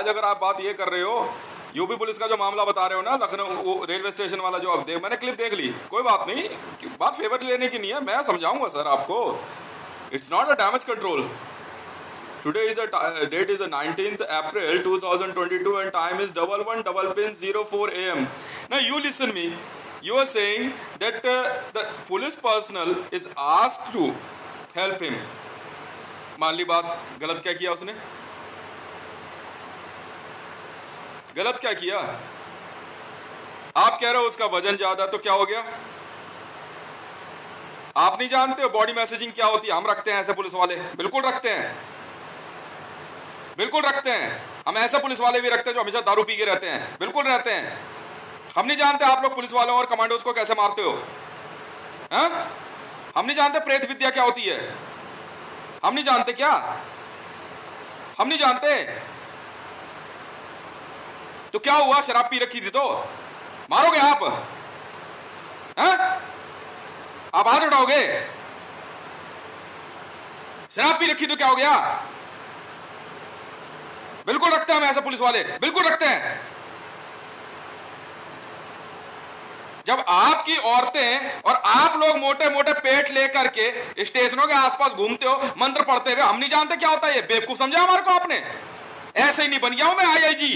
आज अगर आप बात ये कर रहे हो, यूपी पुलिस का जो मामला बता रहे हो ना, लखनऊ वो रेलवे स्टेशन वाला, जो आप मैंने क्लिप देख ली, कोई बात नहीं, बात फेवर लेने की नहीं है, मैं समझाऊंगा सर आपको। It's not a damage control. Today is date is the 19th April 2022 and time is 11:04 AM. Now you listen me. You are saying that the police personnel is asked to help him. मान ली बात, गलत क्या किया उसने? गलत क्या किया? आप कह रहे हो उसका वजन ज्यादा, तो क्या हो गया? आप नहीं जानते हो बॉडी मैसेजिंग क्या होती है? हम रखते हैं ऐसे पुलिस वाले, बिल्कुल रखते हैं, बिल्कुल रखते हैं। हम ऐसे पुलिस वाले भी रखते हैं जो हमेशा दारू पी के रहते हैं, बिल्कुल रहते हैं। हम नहीं जानते आप लोग पुलिस वालों और कमांडोज को कैसे मारते हो, हैं? हम नहीं जानते प्रेत विद्या क्या होती है? हम नहीं जानते क्या? हम नहीं जानते? तो क्या हुआ? शराब पी रखी थी तो मारोगे आप? हैं? आप हाथ उठाओगे? शराब पी रखी तो क्या हो गया? बिल्कुल रखते हैं हम ऐसे पुलिस वाले, बिल्कुल रखते हैं। जब आपकी औरतें और आप लोग मोटे मोटे पेट लेकर के स्टेशनों के आसपास घूमते हो मंत्र पढ़ते हुए, हम नहीं जानते क्या होता है ये? बेवकूफ समझा हमारे को आपने? ऐसे ही नहीं बन गया हूं मैं आईआईजी।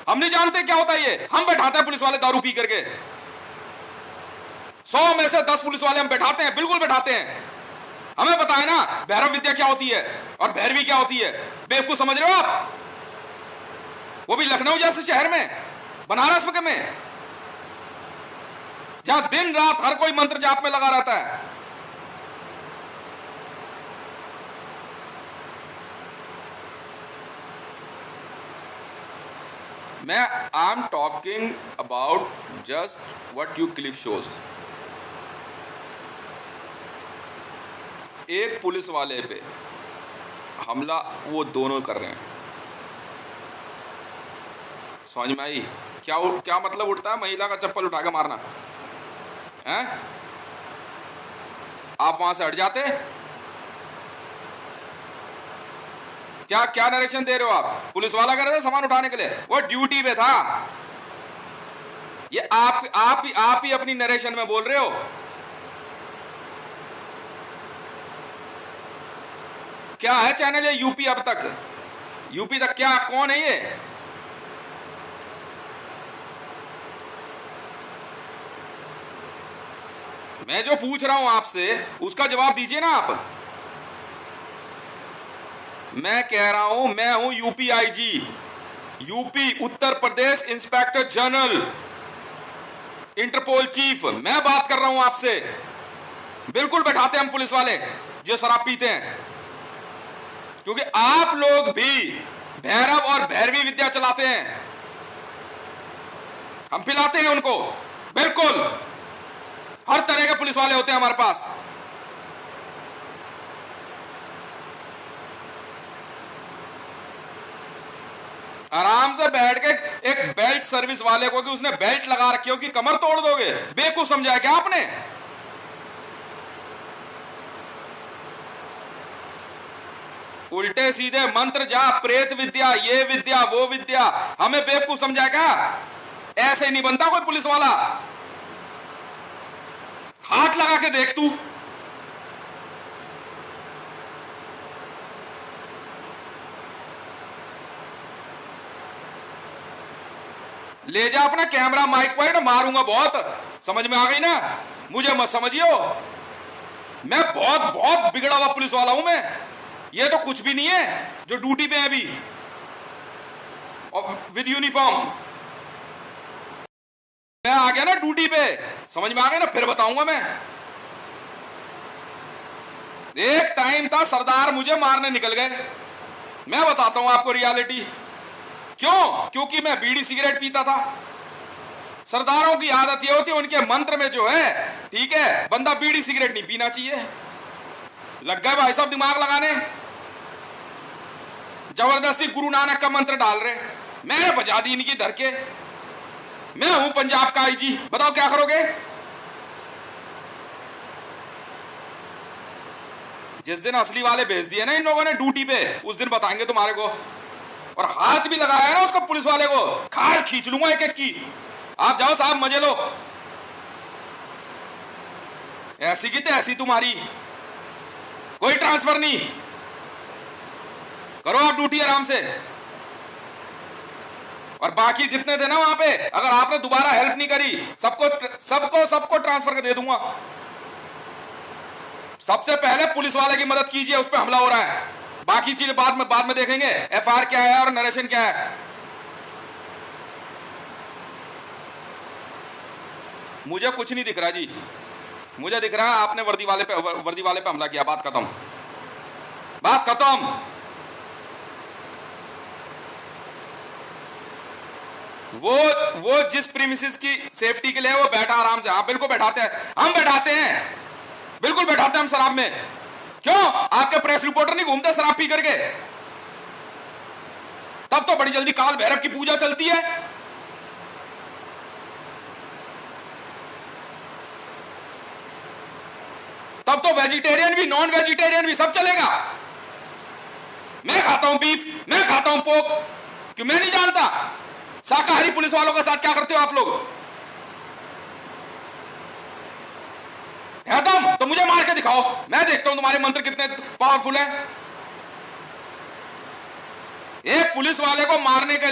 हम नहीं जानते क्या होता है ये। हम बैठाते हैं पुलिस वाले दारू पी करके, 100 में से 10 पुलिस वाले हम बैठाते हैं, बिल्कुल बैठाते हैं। हमें पता है ना भैरव विद्या क्या होती है और भैरवी क्या होती है। बेवकूफ समझ रहे हो आप? वो भी लखनऊ जैसे शहर में, बनारस में, जहां दिन रात हर कोई मंत्र जाप में लगा रहता है। मैं I am talking about just what you clip shows. एक पुलिस वाले पे हमला वो दोनों कर रहे हैं, समझ में आई? क्या मतलब उठता है महिला का चप्पल उठा के मारना? हैं? आप वहां से हट जाते? क्या क्या नरेशन दे रहे हो आप? पुलिस वाला कर रहे थे सामान उठाने के लिए, वो ड्यूटी पे था। ये आप ही अपनी नरेशन में बोल रहे हो। क्या है चैनल ये यूपी? अब तक यूपी तक क्या? कौन है ये? मैं जो पूछ रहा हूं आपसे उसका जवाब दीजिए ना आप। मैं कह रहा हूं मैं हूं UP IG, UP Uttar Pradesh inspector general, interpole chief. मैं बात कर रहा हूं आपसे। बिल्कुल बैठाते हैं हम पुलिस वाले जो शराब पीते हैं, क्योंकि आप लोग भी भैरव और भैरवी विद्या चलाते हैं। हम पिलाते हैं उनको, बिल्कुल हर तरह के पुलिस वाले होते हैं हमारे पास। आराम से बैठ के एक बेल्ट सर्विस वाले को, कि उसने बेल्ट लगा रखी है, उसकी कमर तोड़ दोगे? बेवकूफ समझा क्या आपने? उल्टे सीधे मंत्र जाप, प्रेत विद्या, ये विद्या वो विद्या, हमें बेवकूफ समझा क्या? ऐसे ही नहीं बनता कोई पुलिस वाला। हाथ लगा के देख तू। ले जा अपना कैमरा माइक पॉइंट, मारूंगा बहुत। समझ में आ गई ना? मुझे मत समझियो, मैं बहुत बहुत बिगड़ा हुआ पुलिस वाला हूं मैं। ये तो कुछ भी नहीं है जो ड्यूटी पे है अभी और विद यूनिफॉर्म। मैं आ गया ना ड्यूटी पे, समझ में आ गया ना? फिर बताऊंगा मैं। एक टाइम था सरदार मुझे मारने निकल गए। मैं बताता हूं आपको रियलिटी। क्यों? क्योंकि मैं बीड़ी सिगरेट पीता था। सरदारों की आदत ये होती है, उनके मंत्र में जो है, ठीक है, बंदा बीड़ी सिगरेट नहीं पीना चाहिए। लग गए भाई साहब दिमाग लगाने, जबरदस्ती गुरु नानक का मंत्र डाल रहे। मैंने बजा दी इनकी धर के। मैं हूं पंजाब का आईजी, बताओ क्या करोगे? जिस दिन असली वाले भेज दिए ना इन लोगों ने ड्यूटी पे, उस दिन बताएंगे तुम्हारे को। और हाथ भी लगाया है ना उसको पुलिस वाले को, खाल खींच लूंगा एक एक की। आप जाओ साहब, मजे लो। ऐसी की तो ऐसी तुम्हारी, कोई ट्रांसफर नहीं। करो आप ड्यूटी आराम से। और बाकी जितने थे ना वहां पे, अगर आपने दोबारा हेल्प नहीं करी, सबको सबको सबको ट्रांसफर कर दे दूंगा। सबसे पहले पुलिस वाले की मदद कीजिए, उस पर हमला हो रहा है। बाकी चीजें बाद में देखेंगे, एफआईआर क्या है और नरेशन क्या है। मुझे कुछ नहीं दिख रहा जी, मुझे दिख रहा है आपने वर्दी वाले पे हमला किया। बात खत्म, बात खत्म। वो जिस प्रीमिसेस की सेफ्टी के लिए वो बैठा आराम से। हाँ बिल्कुल बैठाते हैं, हम बैठाते हैं, बिल्कुल बैठाते हैं हम शराब में। क्यों? आपके प्रेस रिपोर्टर नहीं घूमते शराब पी करके? तब तो बड़ी जल्दी काल भैरव की पूजा चलती है। तब तो वेजिटेरियन भी नॉन वेजिटेरियन भी सब चलेगा। मैं खाता हूं बीफ, मैं खाता हूं पोक, क्यों मैं नहीं जानता? शाकाहारी पुलिस वालों के साथ क्या करते हो आप लोग? है तुम तो मुझे मार के दिखाओ, मैं देखता हूं तुम्हारे मंत्र कितने पावरफुल है। एक पुलिस वाले को मारने के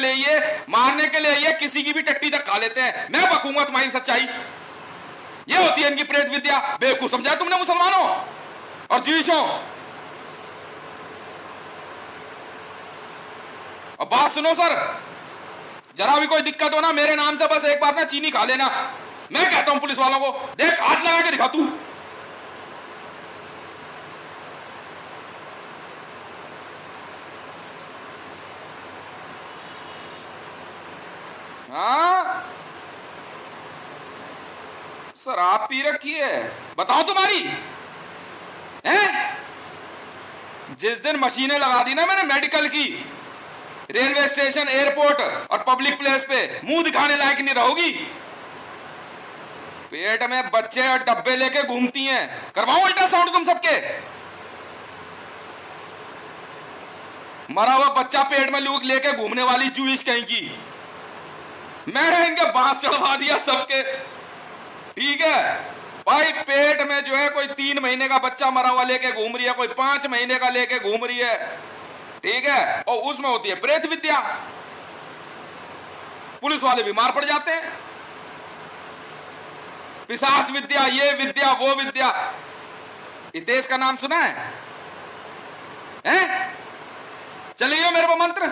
लिए ये किसी की भी टट्टी तक खा लेते हैं। मैं बकूंगा तुम्हारी सच्चाई। ये होती है इनकी प्रेत विद्या। बेवकूफ समझा तुमने मुसलमानों और जीविशों। अब बात सुनो सर, जरा भी कोई दिक्कत हो ना, मेरे नाम से बस एक बार ना चीनी खा लेना। मैं कहता हूं पुलिस वालों को, देख हाथ लगा के दिखा तू। हाँ शराब पी रखी है, बताओ तुम्हारी हैं? जिस दिन मशीनें लगा दी ना मैंने मेडिकल की, रेलवे स्टेशन, एयरपोर्ट और पब्लिक प्लेस पे, मुंह दिखाने लायक नहीं रहोगी। पेट में बच्चे और डब्बे लेके घूमती हैं, करवाओ अल्ट्रासाउंड तुम सबके। मरा हुआ बच्चा पेट में लेके घूमने वाली जूइश कहीं की। मैंने इनके बांस चढ़वा दिया सबके, ठीक है भाई। पेट में जो है कोई 3 महीने का बच्चा मरा हुआ लेके घूम रही है, कोई 5 महीने का लेके घूम रही है, ठीक है। और उसमें होती है प्रेत विद्या। पुलिस वाले बीमार पड़ जाते हैं। पिशाच विद्या, ये विद्या, वो विद्या। हितेश का नाम सुना है? हैं? चलिए मेरे को मंत्र।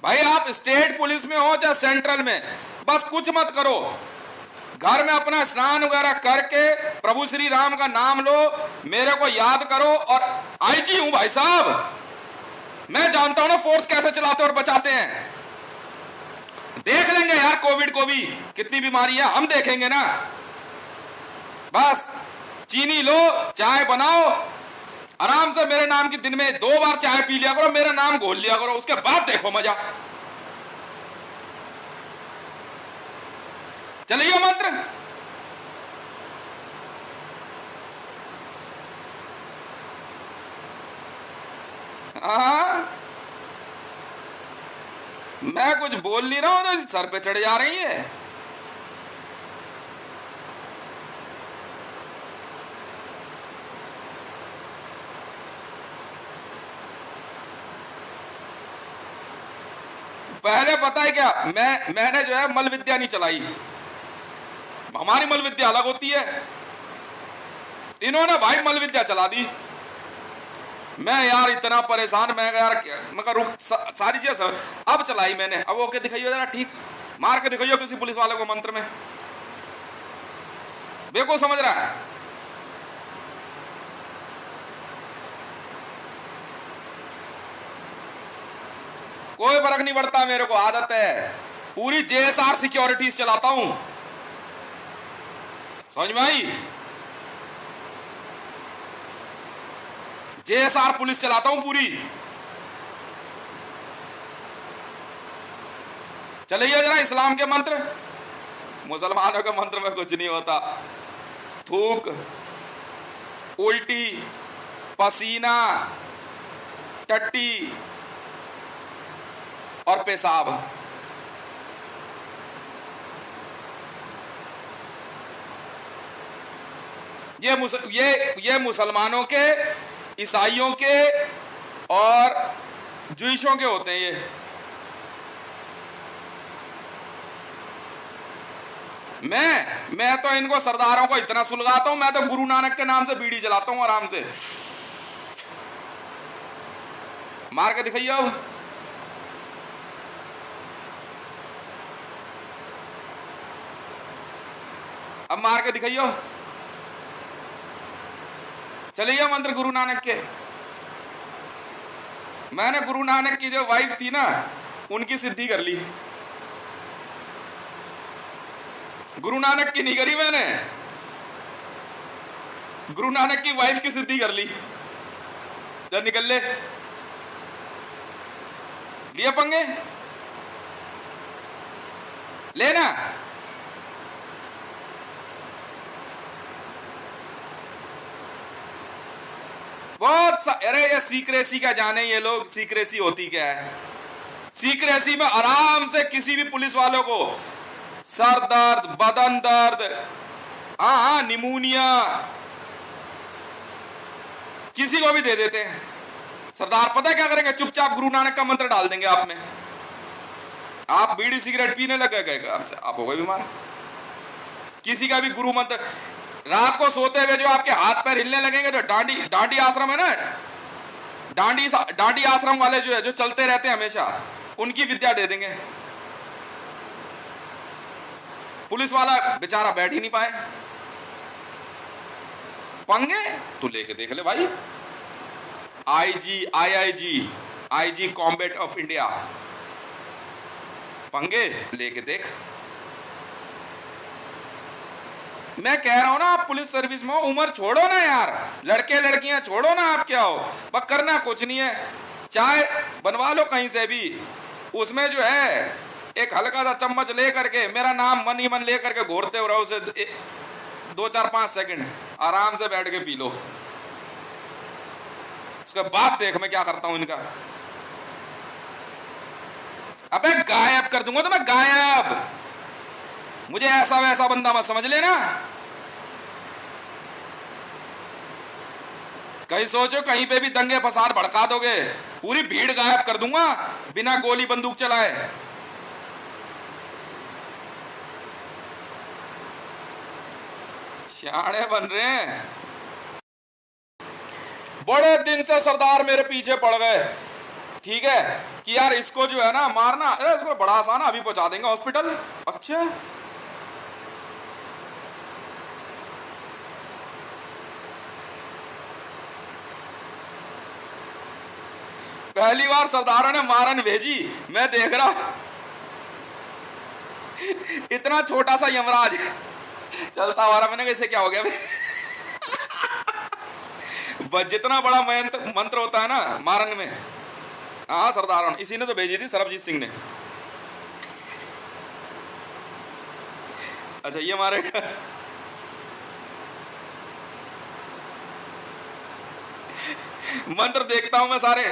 भाई आप स्टेट पुलिस में हो चाहे सेंट्रल में, बस कुछ मत करो, घर में अपना स्नान वगैरह करके प्रभु श्री राम का नाम लो, मेरे को याद करो। और आईजी हूं भाई साहब, मैं जानता हूं ना फोर्स कैसे चलाते और बचाते हैं। देख लेंगे यार कोविड को भी, कितनी बीमारी है हम देखेंगे ना। बस चीनी लो, चाय बनाओ, आराम से मेरे नाम की दिन में 2 बार चाय पी लिया करो, मेरा नाम घोल लिया करो, उसके बाद देखो मजा। चलिए मंत्र। मैं कुछ बोल नहीं रहा हूं तो सर पे चढ़ जा रही है। पहले पता है क्या, मैंने जो है मल विद्या नहीं चलाई। हमारी मल विद्या अलग होती है, इन्होंने भाई मल विद्या चला दी। मैं यार इतना परेशान, मैं यार मगर रुक, सारी चीज अब चलाई मैंने। अब ओके दिखाइए जरा, ठीक मार के दिखाइए किसी पुलिस वाले को मंत्र में। देखो समझ रहा है? कोई फर्क नहीं पड़ता, मेरे को आदत है, पूरी जेएसआर सिक्योरिटीज चलाता हूं, समझ में आई? जेएसआर पुलिस चलाता हूं पूरी। चलिए जरा इस्लाम के मंत्र। मुसलमानों के मंत्र में कुछ नहीं होता। थूक, उल्टी, पसीना, टट्टी और पेशाब। ये मुसलमानों के, ईसाइयों के और ज्यूइशों के होते हैं ये। मैं तो इनको सरदारों को इतना सुलगाता हूं, मैं तो गुरु नानक के नाम से बीड़ी जलाता हूं आराम से। मार के दिखाइए अब मार के दिखाइए। चलिए मंत्र गुरु नानक के। मैंने गुरु नानक की जो वाइफ थी ना, उनकी सिद्धि कर ली। गुरु नानक की नहीं करी मैंने, गुरु नानक की वाइफ की सिद्धि कर ली। जब निकल ले, लिए पंगे लेना। अरे ये सीक्रेसी का जाने ये लोग, सीक्रेसी होती क्या है। सीक्रेसी में आराम से किसी भी पुलिस वालों को सर दर्द, बदन दर्द, हाँ निमोनिया, किसी को भी दे देते हैं। सरदार पता है क्या करेंगे? चुपचाप गुरु नानक का मंत्र डाल देंगे आप में। आप बीड़ी सिगरेट पीने लगे गए, आप हो गए बीमार। किसी का भी गुरु मंत्र, रात को सोते हुए जो आपके हाथ पैर हिलने लगेंगे, जो डांडी आश्रम है ना, डांडी आश्रम वाले जो है, जो चलते रहते हैं हमेशा, उनकी विद्या दे देंगे। पुलिस वाला बेचारा बैठ ही नहीं पाए। पंगे तू लेके देख ले भाई। आईजी कॉम्बैट ऑफ इंडिया, पंगे लेके देख। मैं कह रहा हूं ना, आप पुलिस सर्विस में हो, उम्र छोड़ो ना यार, लड़के लड़कियां छोड़ो ना, आप क्या हो, बस करना कुछ नहीं है। चाय बनवा लो कहीं से भी, उसमें जो है एक हल्का सा चम्मच ले करके मेरा नाम मन ही मन ले करके घोरते हो रहो उसे 2-4-5 सेकंड आराम से बैठ के पी लो। उसके बाद देख मैं क्या करता हूं इनका। अबे गायब कर दूंगा तो मैं गायब। मुझे ऐसा वैसा बंदा मत समझ लेना। कहीं सोचो कहीं पे भी दंगे फसाद भड़का दोगे, पूरी भीड़ गायब कर दूंगा बिना गोली बंदूक चलाए। सियाने बन रहे हैं। बड़े दिन से सरदार मेरे पीछे पड़ गए, ठीक है, कि यार इसको जो है ना मारना। अरे इसको बड़ा आसान, अभी पहुंचा देंगे हॉस्पिटल। अच्छा पहली बार सरदारों ने मारन भेजी, मैं देख रहा इतना छोटा सा यमराज चलता आ रहा। मैंने कैसे क्या हो गया जितना बड़ा मंत्र होता है ना मारन में, हाँ सरदारों ने, इसी ने तो भेजी थी, सरबजीत सिंह ने। अच्छा ये मारेगा। मंत्र देखता हूं मैं सारे।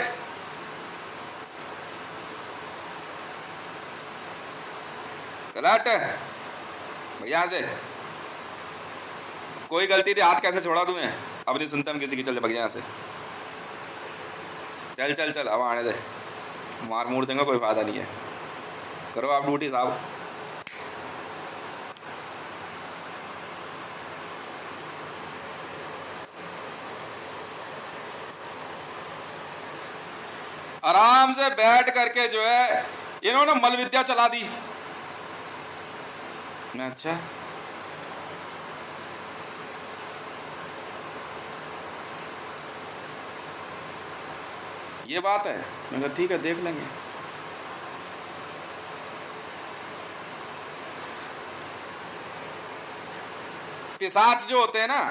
भैया से कोई गलती थी, हाथ कैसे छोड़ा तुम्हें? अब नहीं सुनता हम किसी की। चल भग यहाँ से, चल चल चल, अब आने दे, मार मूर देंगे, कोई फायदा नहीं है। करो आप ड्यूटी साहब। आराम से बैठ करके जो है इन्होंने मल विद्या चला दी। अच्छा ये बात है। मैं कहा ठीक है देख लेंगे। पिशाच जो होते हैं ना,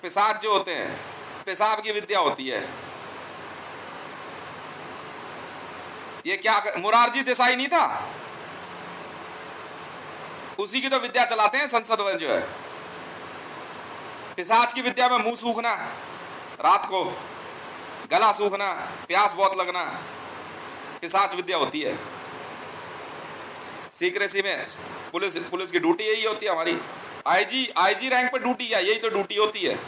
पिशाच जो होते हैं, पेशाब की विद्या होती है। ये क्या मुरारजी देसाई नहीं था, उसी की तो विद्या चलाते हैं संसद में जो है। पिशाच की विद्या में मुंह सूखना, रात को गला सूखना, प्यास बहुत लगना, पिशाच विद्या होती है। सीक्रेसी में पुलिस की ड्यूटी यही होती है हमारी। आईजी रैंक पे ड्यूटी है, यही तो ड्यूटी होती है,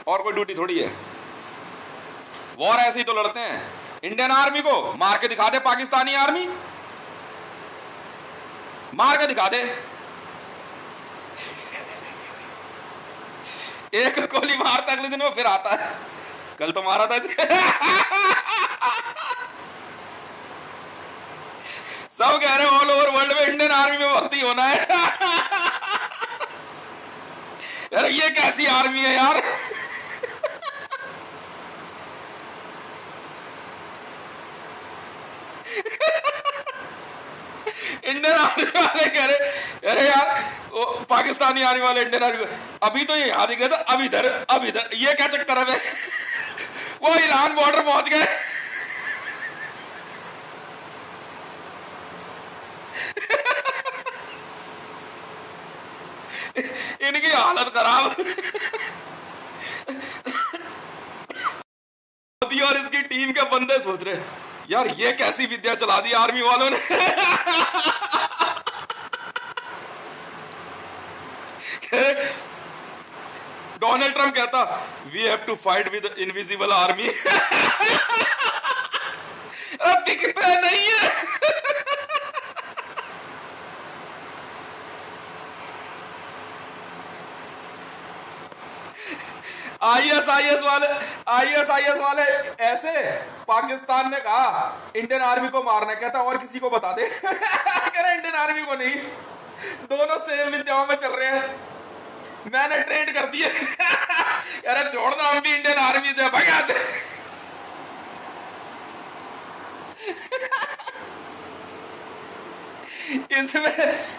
और कोई ड्यूटी थोड़ी है। वॉर ऐसे ही तो लड़ते हैं। इंडियन आर्मी को मार के दिखा दे पाकिस्तानी आर्मी, मार के दिखा दे। एक गोली मारता अगले दिन वो फिर आता है, कल तो मारा था सब कह रहे ऑल ओवर वर्ल्ड में इंडियन आर्मी में भर्ती होना है। अरे ये कैसी आर्मी है यार। इंडियन आर्मी वाले कह रहे अरे यार पाकिस्तानी आर्मी वाले इंडियन आर्मी, अभी तो ये यहां दिख रहे थे, अब इधर ये क्या चक्कर है। वो ईरान बॉर्डर पहुंच गए। इनकी हालत खराब। मोदी और इसकी टीम के बंदे सोच रहे यार ये कैसी विद्या चला दी आर्मी वालों ने। डोनाल्ड ट्रंप कहता we have to fight with invisible army. दिखते नहीं है। आईएसआईएस वाले ऐसे, पाकिस्तान ने कहा इंडियन आर्मी को मारना, कहता और किसी को बता दे। कह रहा इंडियन आर्मी को नहीं, दोनों सेम विद्याओं में चल रहे हैं, मैंने ट्रेड कर दिए। अरे छोड़ दो, हम भी इंडियन आर्मी से भगा से।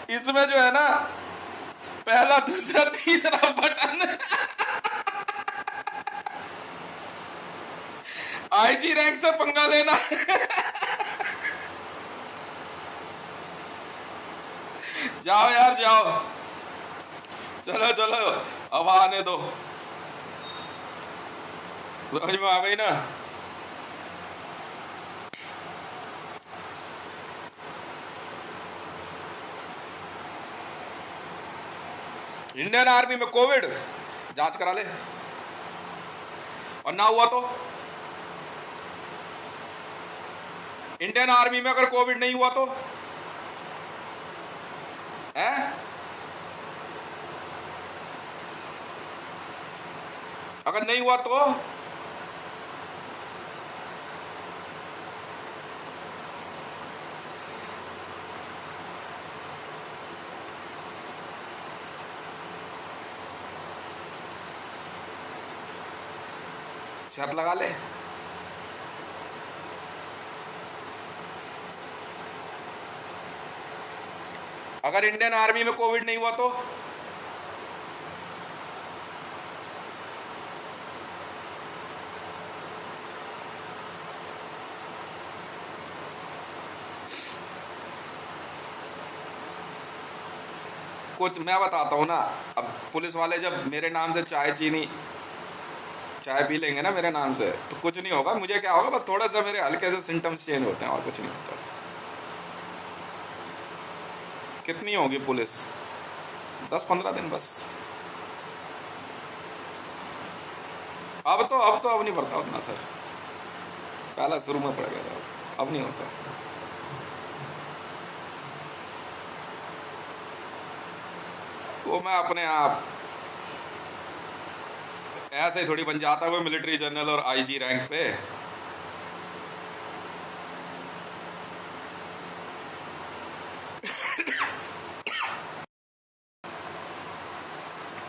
इसमें जो है ना पहला दूसरा तीसरा बटन। आईजी रैंक से पंगा लेना। जाओ यार जाओ, चलो चलो अब आने दो, समझ में आ गई ना। इंडियन आर्मी में कोविड जांच करा ले, और ना हुआ तो इंडियन आर्मी में अगर कोविड नहीं हुआ तो है, अगर नहीं हुआ तो शर्त लगा ले। अगर इंडियन आर्मी में कोविड नहीं हुआ तो कुछ मैं बताता हूं ना। अब पुलिस वाले जब मेरे नाम से चाय पी लेंगे ना मेरे नाम से, तो कुछ नहीं होगा। मुझे क्या होगा, बस थोड़ा सा मेरे हल्के से सिम्टम्स चेंज होते हैं, और कुछ नहीं होता। कितनी होगी पुलिस, 10-15 दिन बस। अब नहीं पड़ता उतना सर, पहला शुरू में पड़ गया, अब नहीं होता। वो मैं अपने आप ऐसे ही थोड़ी बन जाता हुआ मिलिट्री जनरल और आईजी रैंक पे।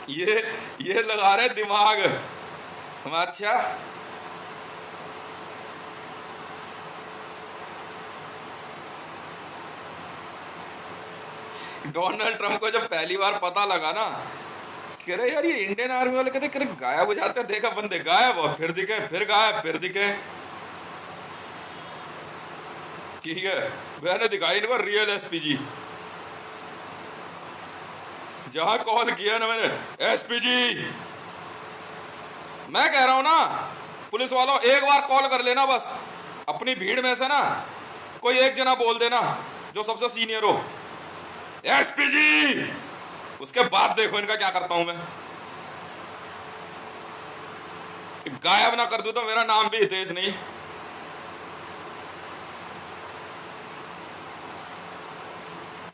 ये लगा रहे दिमाग। अच्छा डोनाल्ड ट्रंप को जब पहली बार पता लगा ना, कह रहे यार ये इंडियन आर्मी वाले कहते गायब हो जाते हैं, देखा बंदे गायब और फिर दिखे, फिर गायब फिर दिखे। ठीक है, मैंने दिखाई इनको रियल एसपीजी। जहां कॉल किया ना मैंने, एसपीजी, मैं कह रहा हूं ना पुलिस वालों, एक बार कॉल कर लेना बस, अपनी भीड़ में से ना कोई एक जना बोल देना जो सबसे सीनियर हो, एसपीजी, उसके बाद देखो इनका क्या करता हूं मैं। गायब ना कर दूं तो मेरा नाम भी हितेश नहीं।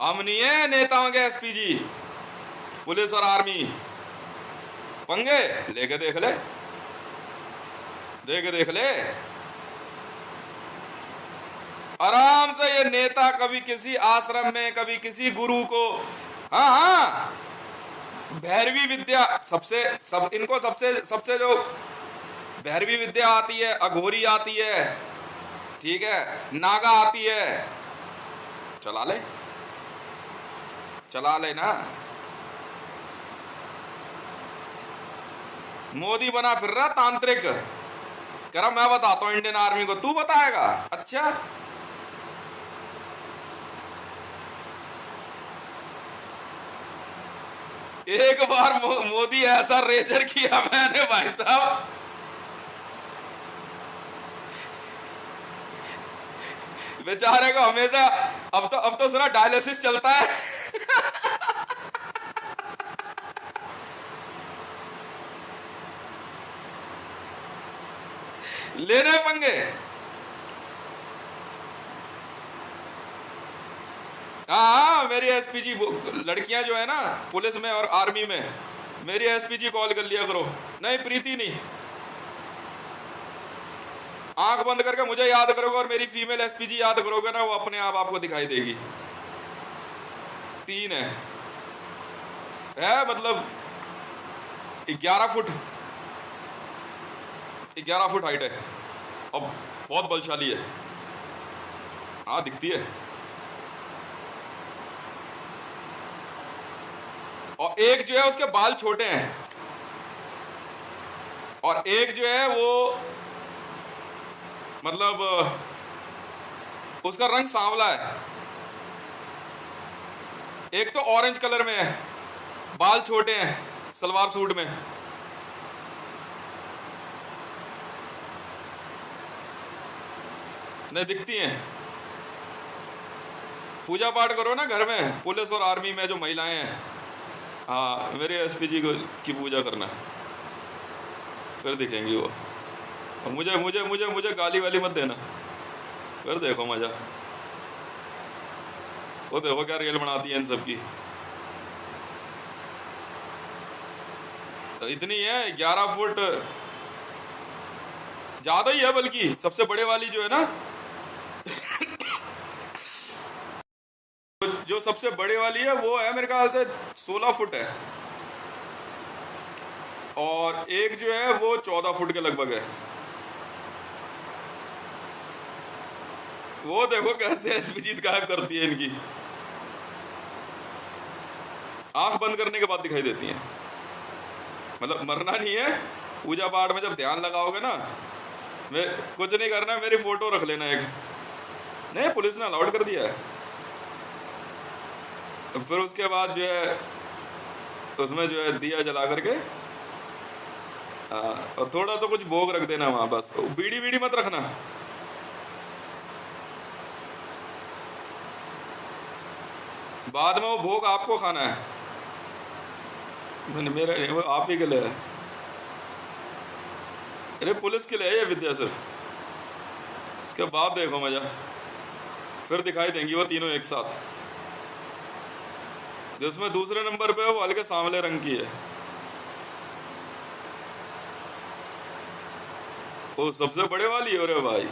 हम नहीं है नेताओं के एसपीजी, पुलिस और आर्मी पंगे लेके देख ले, लेके देख ले आराम से। ये नेता कभी किसी आश्रम में, कभी किसी गुरु को, हाँ हाँ, भैरवी विद्या सबसे सब इनको सबसे सबसे जो भैरवी विद्या आती है, अघोरी आती है, ठीक है, नागा आती है, चला ले, चला ले ना। मोदी बना फिर रहा तांत्रिक, कह रहा मैं बताता हूं इंडियन आर्मी को, तू बताएगा? अच्छा, एक बार मोदी ऐसा रेजर किया मैंने भाई साहब, बेचारे को हमेशा, अब तो सुना डायलिसिस चलता है। लेने पंगे। हाँ, मेरी एसपीजी लड़कियां जो है ना पुलिस में और आर्मी में, मेरी एसपीजी कॉल कर लिया करो। नहीं प्रीति नहीं, आंख बंद करके मुझे याद करोगे और मेरी फीमेल एसपीजी याद करोगे ना, वो अपने आप आपको दिखाई देगी। 3 है मतलब 11 फुट, 11 फुट हाइट है और बहुत बलशाली है। हाँ दिखती है। और एक जो है उसके बाल छोटे हैं, और एक जो है वो मतलब उसका रंग सांवला है। एक तो ऑरेंज कलर में है, बाल छोटे हैं, सलवार सूट में। नहीं दिखती हैं। पूजा पाठ करो ना घर में, पुलिस और आर्मी में जो महिलाएं हैं, हाँ मेरे एसपीजी को की पूजा करना, फिर दिखेंगी वो। और मुझे मुझे मुझे मुझे गाली वाली मत देना, फिर देखो मजा। वो देखो क्या रेल बनाती है इन सब की। तो इतनी है, 11 फुट ज्यादा ही है, बल्कि सबसे बड़े वाली जो है ना जो सबसे बड़े वाली है वो है मेरे ख्याल से 16 फुट है, और एक जो है वो 14 फुट के लगभग है। वो देखो कैसे एसपीजी गायब करती है इनकी, आंख बंद करने के बाद दिखाई देती हैं। मतलब मरना नहीं है, पूजा पाठ में जब ध्यान लगाओगे ना, मैं कुछ नहीं करना, मेरी फोटो रख लेना एक। नहीं पुलिस ने अलाउड कर दिया है। फिर उसके बाद जो है उसमें जो है दिया जला करके, और थोड़ा सा कुछ भोग रख देना वहां, बस। बीड़ी बीड़ी मत रखना। बाद में वो भोग आपको खाना है, मेरा वो आप ही के लिए है। अरे पुलिस के लिए है ये विद्या सिर्फ। इसके बाद देखो मजा, फिर दिखाई देंगी वो तीनों एक साथ। जिसमें दूसरे नंबर पे है वो हल्के सांवले रंग की है, वो सबसे बड़े वाली है रे भाई।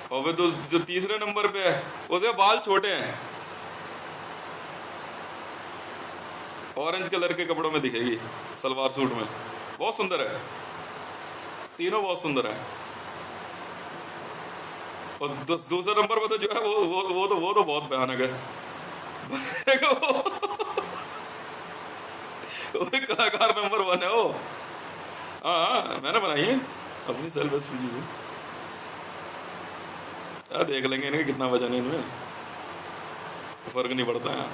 और फिर जो तीसरे नंबर पे है उसके बाल छोटे हैं, ऑरेंज कलर के कपड़ों में दिखेगी, सलवार सूट में, बहुत सुंदर है। तीनों बहुत सुंदर है। और दूसरे नंबर पे तो जो है वो तो बहुत भयानक है। कलाकार नंबर 1 है वो। हाँ मैंने बनाई है अपनी सेल्फ एसपीजी को। देख लेंगे इनके कितना वजन है, इनमें फर्क नहीं पड़ता है।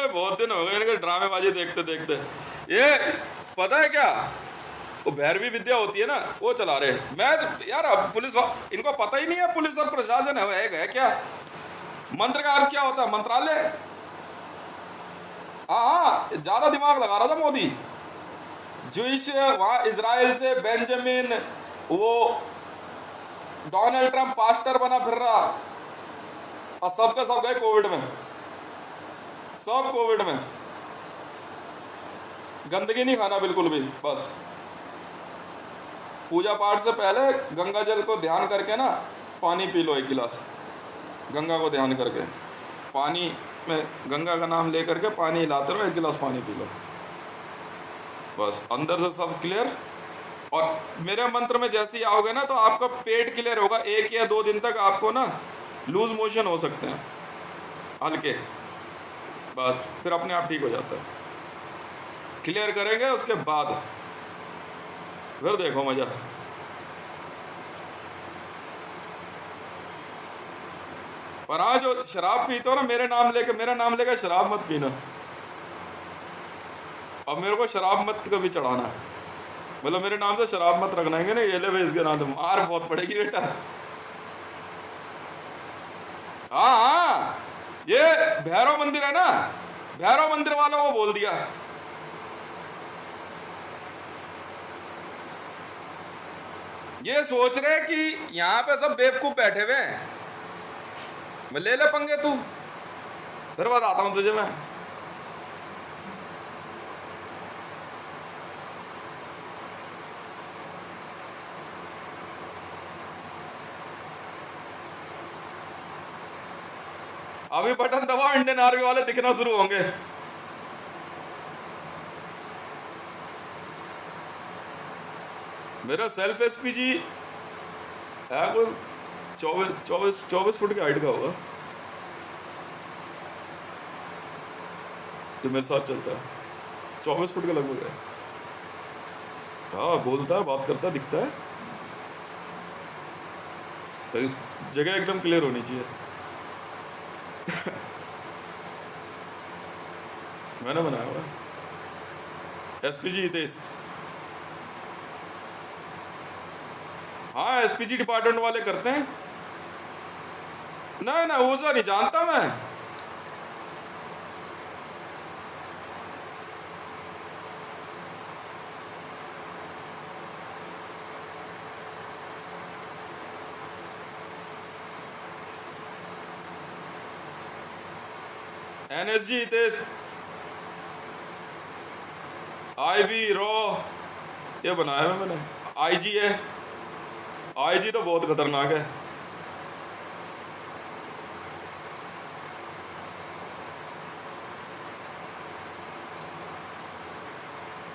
बहुत दिन हो गए इनके ड्रामेबाजी देखते देखते। ये पता है क्या, वो भैरवी विद्या होती है ना, वो चला रहे। मैं यार अब पुलिस इनको पता ही नहीं है पुलिस और प्रशासन है क्या, मंत्र का अर्थ क्या होता है, मंत्रालय। हाँ, ज्यादा दिमाग लगा रहा था मोदी। जूश वहां इजराइल से बेंजामिन, वो डोनाल्ड ट्रंप पास्टर बना फिर रहा, और सबका सब गए कोविड में, सब कोविड में। गंदगी नहीं खाना बिल्कुल भी, बस पूजा पाठ से पहले गंगा जल को ध्यान करके ना पानी पी लो, 1 गिलास गंगा को ध्यान करके, पानी में गंगा का नाम लेकर के पानी हिलाते रहो, 1 गिलास पानी पी लो, बस अंदर से सब क्लियर। और मेरे मंत्र में जैसे ही आओगे ना तो आपका पेट क्लियर होगा। 1 या 2 दिन तक आपको ना लूज मोशन हो सकते हैं हल्के, बस फिर अपने आप ठीक हो जाता है। क्लियर करेंगे उसके बाद फिर देखो मजा। पर हाँ, जो शराब पीते हो ना, मेरा नाम लेकर शराब मत पीना। अब मेरे को शराब मत कभी चढ़ाना है, मतलब मेरे नाम से शराब मत रखनाएंगे ना, ये ले भाई इसके नाम से मार बहुत पड़ेगी बेटा। हाँ हाँ, ये भैरव मंदिर है ना, भैरव मंदिर वालों को बोल दिया। ये सोच रहे कि यहां पे सब बेवकूफ बैठे हुए हैं, मैं ले ले पंगे तू, फिर बताता हूं तुझे मैं। अभी बटन दबाओ, इंडियन आर्मी वाले दिखना शुरू होंगे। मेरा सेल्फ एसपीजी है कोई 24 फुट की हाइट का होगा, जो मेरे साथ चलता है 24 फुट का लगभग है। हाँ, बोलता है, बात करता है, दिखता है, जगह एकदम क्लियर होनी चाहिए। मैंने बनाया हुआ एसपीजी हितेश। हाँ, एसपीजी डिपार्टमेंट वाले करते हैं। ना ना, वो नहीं जानता मैं। एनएसजी हितेश, आईबी रॉ ये बनाया है मैंने। आईजी है, आईजी तो बहुत खतरनाक है।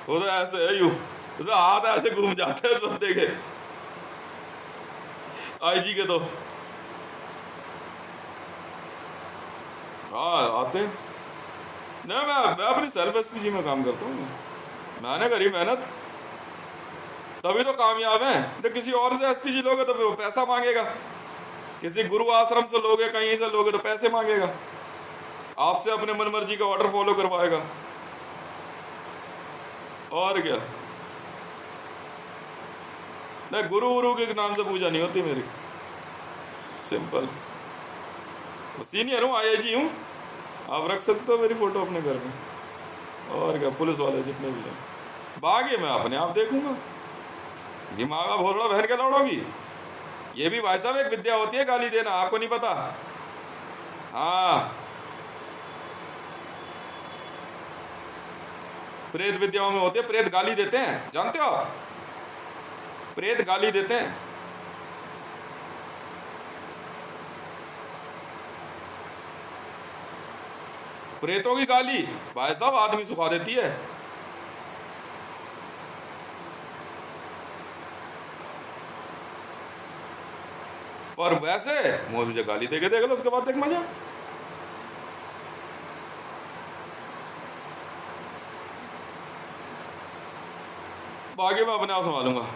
वो तो ऐसे है, यूं तो हाथ ऐसे घूम जाते हैं बंदे के, आईजी के तो। हाँ, आते हैं। नहीं, मैं अपनी सेल्फ एसपीजी में काम करता हूँ। मैंने करी मेहनत, तभी तो कामयाब है। तो किसी और से एसपीजी लोगे तो वो पैसा मांगेगा, किसी गुरु आश्रम से लोगे, कहीं से लोगे तो पैसे मांगेगा, आपसे अपने मन मर्जी का ऑर्डर फॉलो करवाएगा, और क्या। नहीं, गुरु गुरु के नाम से पूजा नहीं होती मेरी, सिंपल। सीनियर हूँ, आईआईजी हूँ, आप रख सकते हो मेरी फोटो अपने घर में, और क्या। पुलिस वाले जितने भी हैं, बाकी मैं अपने आप देखूंगा। दिमागा भोरड़ा बहन के लौड़ोगी, ये भी भाई साहब एक विद्या होती है, गाली देना, आपको नहीं पता। हाँ, प्रेत विद्याओं में होती है, प्रेत गाली देते हैं, जानते हो आप? प्रेत गाली देते हैं। प्रेतों की गाली भाई साहब आदमी सुखा देती है। पर वैसे मुझे गाली देके देख लो, उसके बाद देख मजा। बाकी मैं अपने आप संभालूंगा।